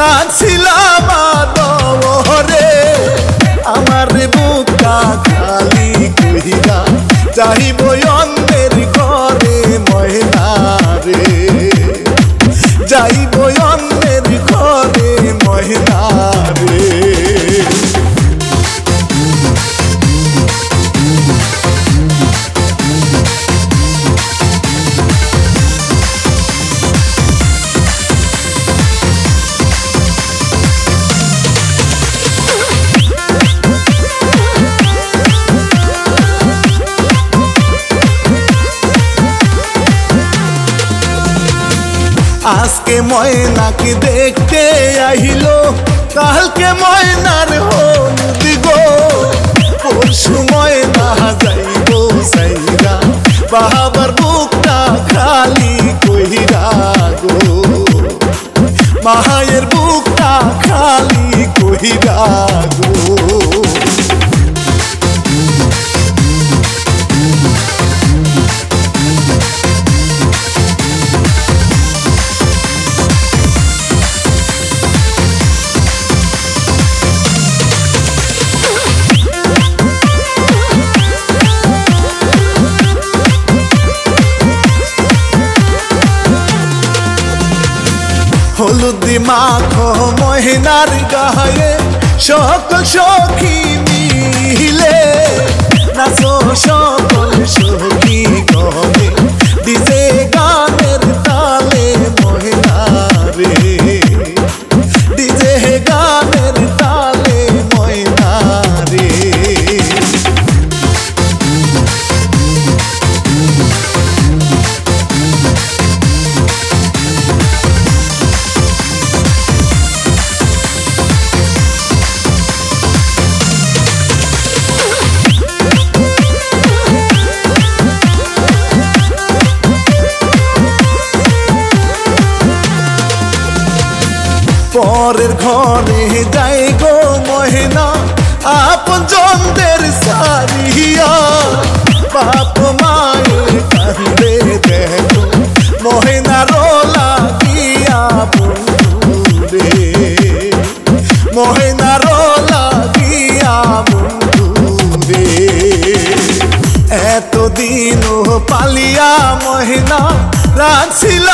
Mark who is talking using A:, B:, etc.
A: রাখছিলাম আদরে আমার বুকটা খালি কইরা যাইব অন্যের ঘরে ময়না রে যাইব অন্যের ঘরে ময়না রে আজকে ময়নাকে দেখতে আইলো কালকে ময়নার হলুদ গো পরশু ময়না যাইব সাইরা বাবার বুকটা খালি কইরা গো মায়ের বুকটা খালি কইরা গো হলুদি মাখো ময়নার গায়ে সকল সখী মিলে নাচো সকল সখী গনে ডিজে গানের তালে ময়না রে ডিজে গানের তালে ময়না রে পরের ঘরে যাই গো ময়না আপন জনদের সারিয়া বাপ মায়ের কান্দে দেখো ময়নার লাগিয়া বন্ধু রে ময়নার লাগিয়া বন্ধু রে এতদিন পালিয়া ময়না রাখছিল